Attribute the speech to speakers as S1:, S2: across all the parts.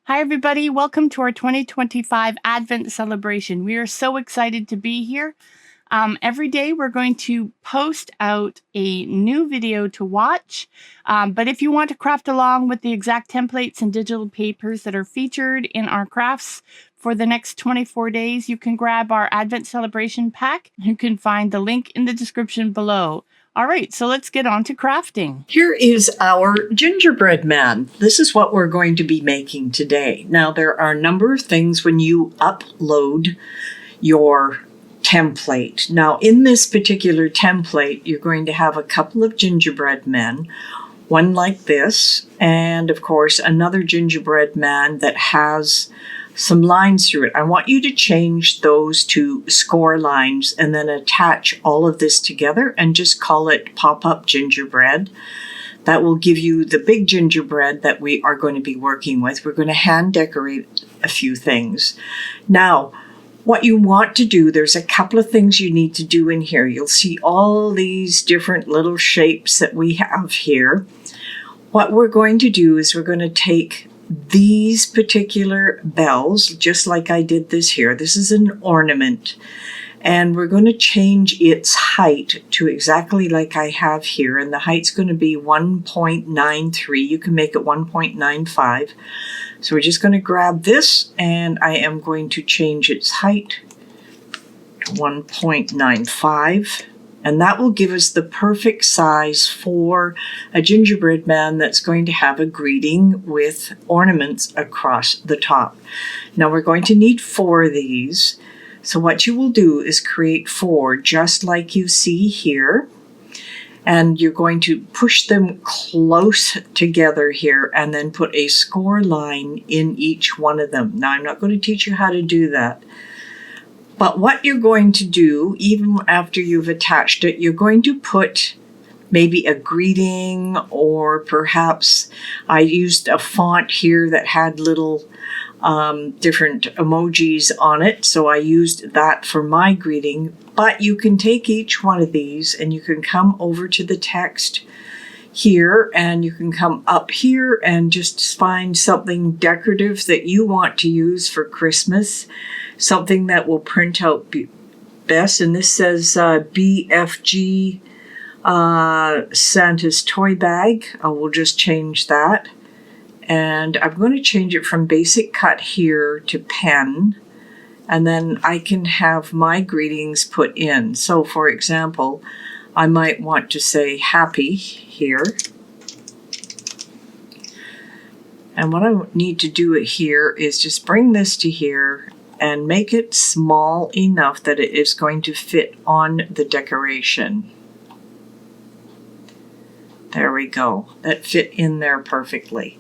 S1: Hi, everybody. Welcome to our 2025 Advent celebration. We are so excited to be here. Every day we're going to post out a new video to watch. But if you want to craft along with the exact templates and digital papers that are featured in our crafts for the next 24 days, you can grab our Advent celebration pack. You can find the link in the description below. All right, so let's get on to crafting.
S2: Here is our gingerbread man. This is what we're going to be making today. Now, there are a number of things when you upload your template. Now, in this particular template, you're going to have a couple of gingerbread men, one like this, and of course, another gingerbread man that has some lines through it. I want you to change those to score lines and then attach all of this together and just call it pop-up gingerbread. That will give you the big gingerbread that we are going to be working with. We're going to hand decorate a few things. Now, what you want to do, there's a couple of things you need to do in here. You'll see all these different little shapes that we have here. What we're going to do is we're going to take these particular bells, just like I did this here. This is an ornament, and we're going to change its height to exactly like I have here, and the height's going to be 1.93. You can make it 1.95. So we're just going to grab this, and I am going to change its height to 1.95. And that will give us the perfect size for a gingerbread man that's going to have a greeting with ornaments across the top. Now we're going to need 4 of these. So what you will do is create 4 just like you see here. And you're going to push them close together here and then put a score line in each one of them. Now I'm not going to teach you how to do that. But what you're going to do, even after you've attached it, you're going to put maybe a greeting, or perhaps I used a font here that had little different emojis on it. So I used that for my greeting. But you can take each one of these and you can come over to the text here, and you can come up here and just find something decorative that you want to use for Christmas. Something that will print out best, and this says BFG Santa's toy bag. I will just change that, and I'm going to change it from basic cut here to pen, and then I can have my greetings put in. So for example, I might want to say happy here. And what I need to do it here is just bring this to here and make it small enough that it is going to fit on the decoration. There we go. That fit in there perfectly.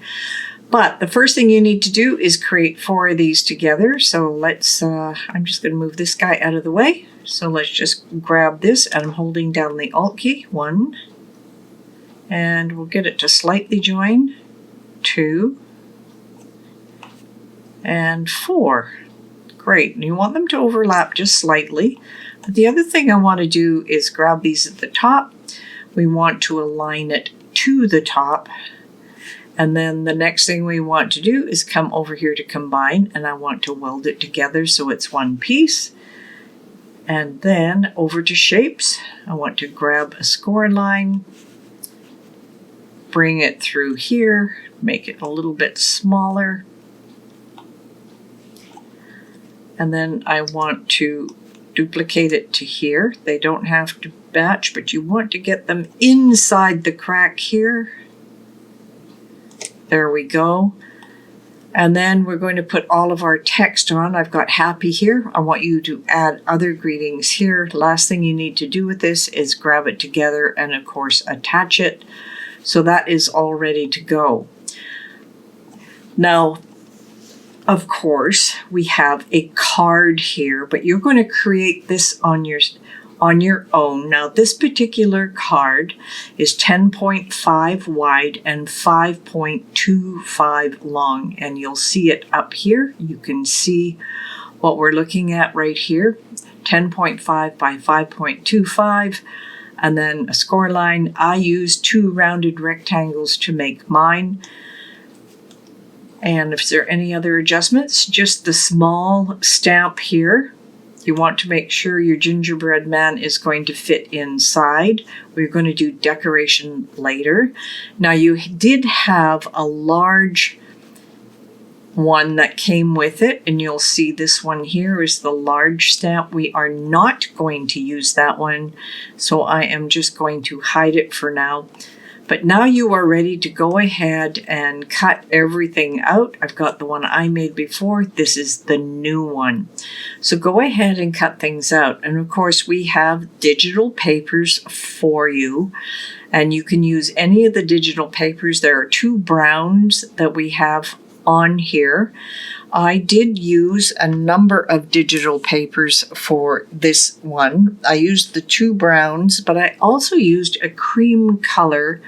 S2: But the first thing you need to do is create 4 of these together. So let's, I'm just going to move this guy out of the way. So let's just grab this, and I'm holding down the Alt key, 1, and we'll get it to slightly join, 2, and 4. Great, and you want them to overlap just slightly. But the other thing I want to do is grab these at the top. We want to align it to the top. And then the next thing we want to do is come over here to combine, and I want to weld it together so it's one piece. And then over to shapes, I want to grab a score line, bring it through here, make it a little bit smaller. And then I want to duplicate it to here. They don't have to match, but you want to get them inside the crack here. There we go. And then we're going to put all of our text on. I've got happy here. I want you to add other greetings here. Last thing you need to do with this is grab it together and of course attach it. So that is all ready to go. Now, of course, we have a card here, but you're going to create this on your own. Now, this particular card is 10.5 wide and 5.25 long, and you'll see it up here. You can see what we're looking at right here, 10.5 by 5.25, and then a score line. I use 2 rounded rectangles to make mine. And if there are any other adjustments, just the small stamp here. You want to make sure your gingerbread man is going to fit inside. We're going to do decoration later. Now you did have a large one that came with it, and you'll see this one here is the large stamp. We are not going to use that one, so I am just going to hide it for now. But now you are ready to go ahead and cut everything out. I've got the one I made before. This is the new one. So go ahead and cut things out. And of course, we have digital papers for you. And you can use any of the digital papers. There are 2 browns that we have on here. I did use a number of digital papers for this one. I used the 2 browns, but I also used a cream color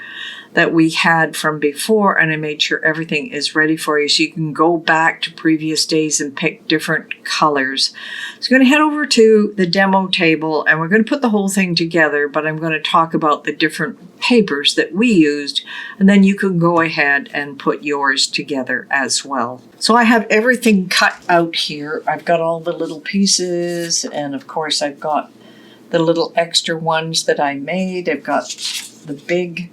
S2: that we had from before, and I made sure everything is ready for you so you can go back to previous days and pick different colors. So I'm going to head over to the demo table and we're going to put the whole thing together, but I'm going to talk about the different papers that we used, and then you can go ahead and put yours together as well. So I have everything cut out here. I've got all the little pieces, and of course I've got the little extra ones that I made. I've got the big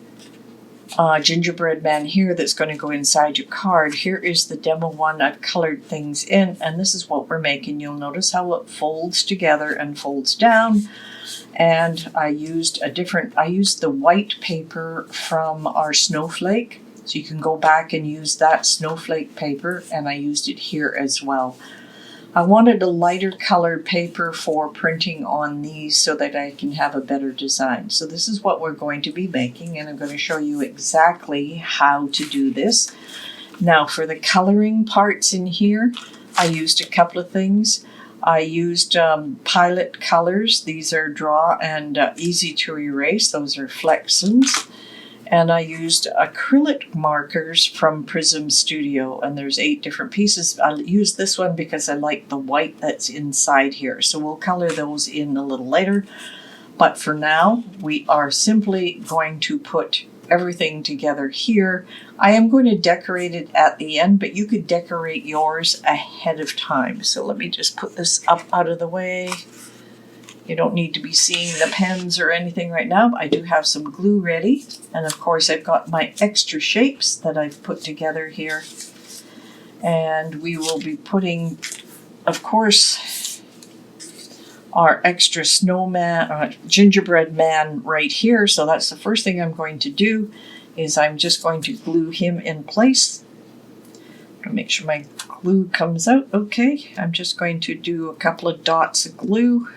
S2: gingerbread man here that's going to go inside your card. Here is the demo one. I've colored things in, and this is what we're making. You'll notice how it folds together and folds down. And I used the white paper from our snowflake. So you can go back and use that snowflake paper, and I used it here as well. I wanted a lighter colored paper for printing on these so that I can have a better design. So this is what we're going to be making, and I'm going to show you exactly how to do this. Now for the coloring parts in here, I used a couple of things. I used Pilot colors. These are draw and easy to erase. Those are Flexons. And I used acrylic markers from Prism Studio, and there's 8 different pieces. I used this one because I like the white that's inside here. So we'll color those in a little later. But for now, we are simply going to put everything together here. I am going to decorate it at the end, but you could decorate yours ahead of time. So let me just put this up out of the way. You don't need to be seeing the pens or anything right now. I do have some glue ready. And of course, I've got my extra shapes that I've put together here. And we will be putting, of course, our extra snowman, gingerbread man right here. So that's the first thing I'm going to do, is I'm just going to glue him in place. Make sure my glue comes out okay. I'm just going to do a couple of dots of glue.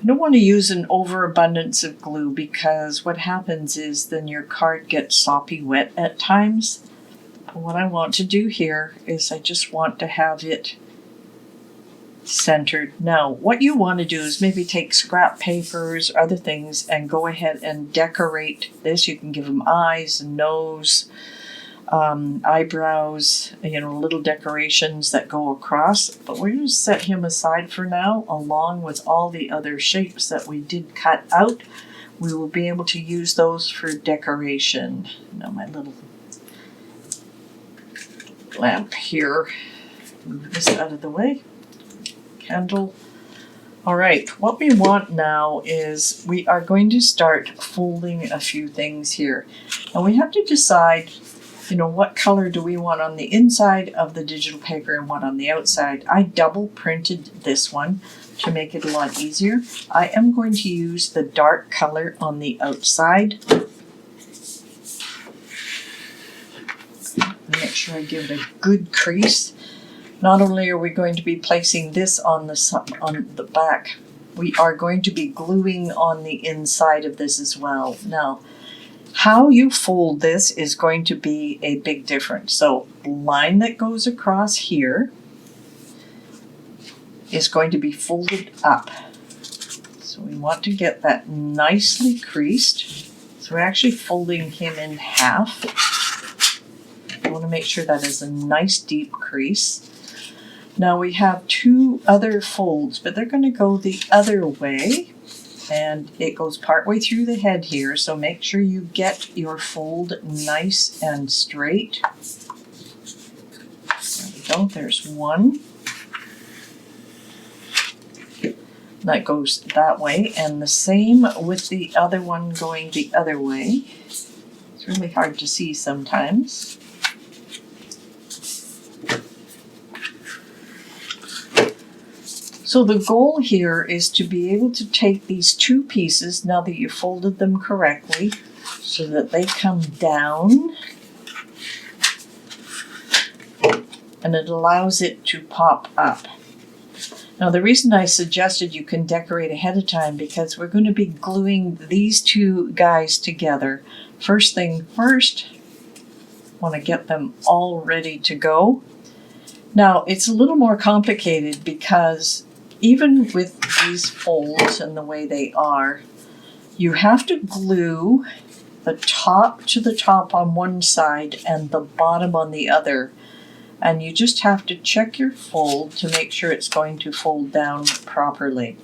S2: You don't want to use an overabundance of glue, because what happens is then your card gets soppy wet at times. But what I want to do here is I just want to have it centered. Now, what you want to do is maybe take scrap papers, other things, and go ahead and decorate this. You can give them eyes and nose, eyebrows, little decorations that go across. But we're going to set him aside for now, along with all the other shapes that we did cut out. We will be able to use those for decoration. Now my little lamp here. Move this out of the way. Candle. All right, what we want now is we are going to start folding a few things here. And we have to decide, what color do we want on the inside of the digital paper and what on the outside. I double printed this one to make it a lot easier. I am going to use the dark color on the outside. Make sure I give it a good crease. Not only are we going to be placing this on the back, we are going to be gluing on the inside of this as well. Now, how you fold this is going to be a big difference. So the line that goes across here is going to be folded up. So we want to get that nicely creased. So we're actually folding him in half. I want to make sure that is a nice deep crease. Now we have 2 other folds, but they're going to go the other way. and it goes partway through the head here, so make sure you get your fold nice and straight. There we go, there's one. That goes that way, and the same with the other one going the other way. It's really hard to see sometimes. So the goal here is to be able to take these two pieces, now that you folded them correctly, so that they come down, and it allows it to pop up. Now the reason I suggested you can decorate ahead of time, because we're going to be gluing these two guys together. First thing first, want to get them all ready to go. Now it's a little more complicated because even with these folds and the way they are, you have to glue the top to the top on one side and the bottom on the other. And you just have to check your fold to make sure it's going to fold down properly.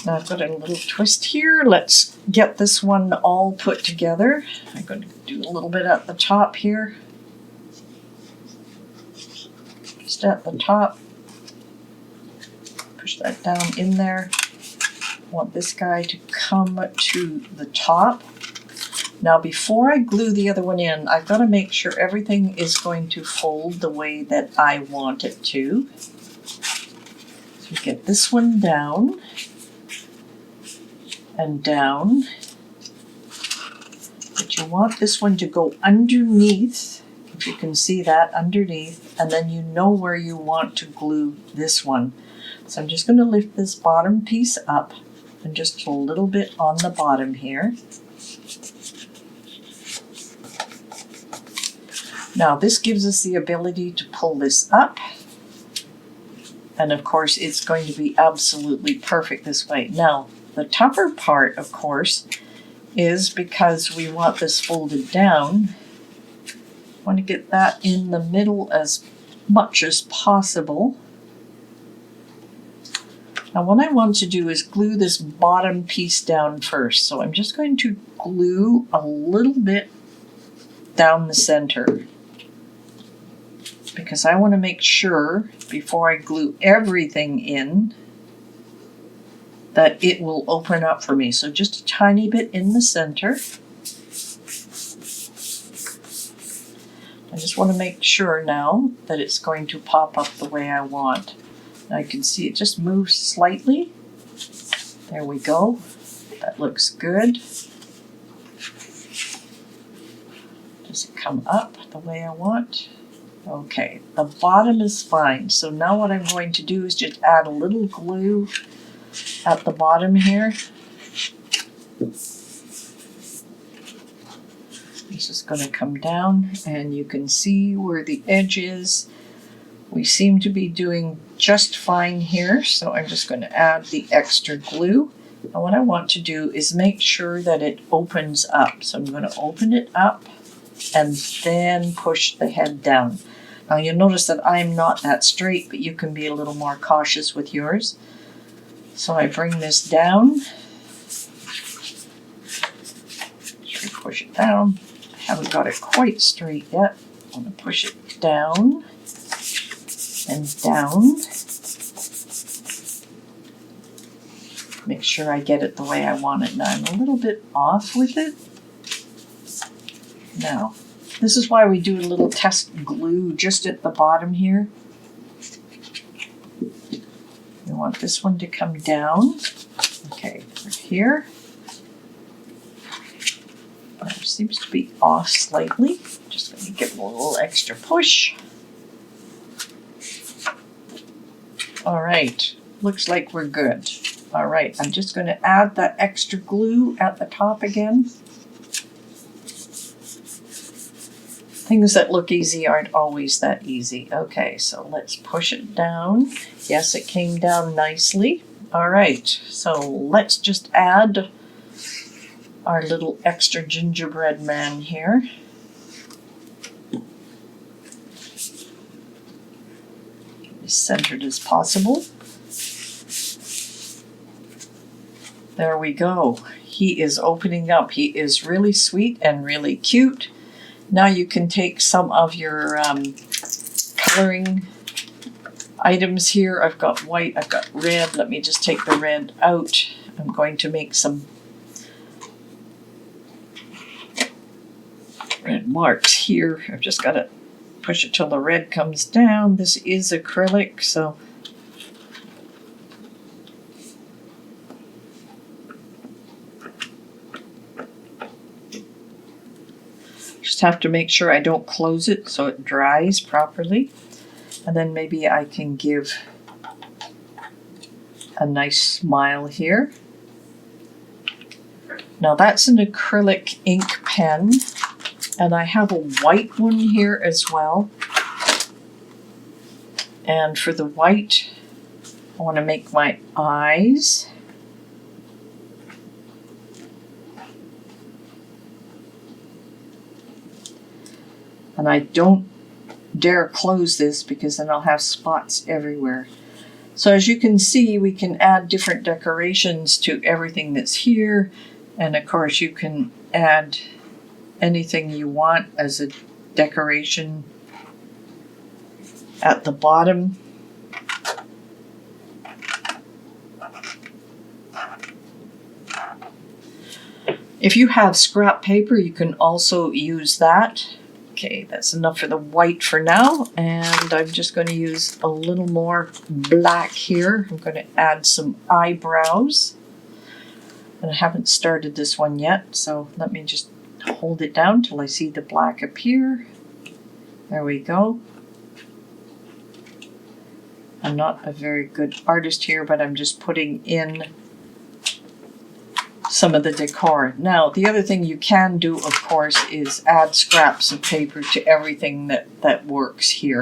S2: Now I've got a little twist here. Let's get this one all put together. I'm going to do a little bit at the top here. Just at the top. Push that down in there. I want this guy to come to the top. Now before I glue the other one in, I've got to make sure everything is going to fold the way that I want it to. So get this one down and down. But you want this one to go underneath, if you can see that, underneath, and then you know where you want to glue this one. So I'm just going to lift this bottom piece up and just a little bit on the bottom here. Now this gives us the ability to pull this up, and of course it's going to be absolutely perfect this way. Now the tougher part, of course, is because we want this folded down, I want to get that in the middle as much as possible. Now what I want to do is glue this bottom piece down first. So I'm just going to glue a little bit down the center, because I want to make sure before I glue everything in that it will open up for me. So just a tiny bit in the center. I just want to make sure now that it's going to pop up the way I want. I can see it just moves slightly. There we go. That looks good. Does it come up the way I want? Okay, the bottom is fine. So now what I'm going to do is just add a little glue at the bottom here. It's just going to come down, and you can see where the edge is. We seem to be doing just fine here, so I'm just going to add the extra glue. And what I want to do is make sure that it opens up. So I'm going to open it up and then push the head down. Now you'll notice that I'm not that straight, but you can be a little more cautious with yours. So I bring this down. Just push it down. I haven't got it quite straight yet. I'm going to push it down and down. Make sure I get it the way I want it. Now I'm a little bit off with it. Now, this is why we do a little test glue just at the bottom here. We want this one to come down. Okay, right here. It seems to be off slightly. Just going to give it a little extra push. All right, looks like we're good. All right, I'm just going to add that extra glue at the top again. Things that look easy aren't always that easy. Okay, so let's push it down. Yes, it came down nicely. All right, so let's just add our little extra gingerbread man here. As centered as possible. There we go. He is opening up. He is really sweet and really cute. Now you can take some of your coloring items here. I've got white, I've got red. Let me just take the red out. I'm going to make some red marks here. I've just got to push it till the red comes down. This is acrylic, so just have to make sure I don't close it so it dries properly. And then maybe I can give a nice smile here. Now that's an acrylic ink pen, and I have a white one here as well. And for the white, I want to make my eyes. And I don't dare close this because then I'll have spots everywhere. So as you can see, we can add different decorations to everything that's here. And of course you can add anything you want as a decoration at the bottom. If you have scrap paper, you can also use that. Okay, that's enough for the white for now, and I'm just going to use a little more black here. I'm going to add some eyebrows, and I haven't started this one yet, so let me just hold it down till I see the black appear. There we go. I'm not a very good artist here, but I'm just putting in some of the decor. Now, the other thing you can do, of course, is add scraps of paper to everything that works here.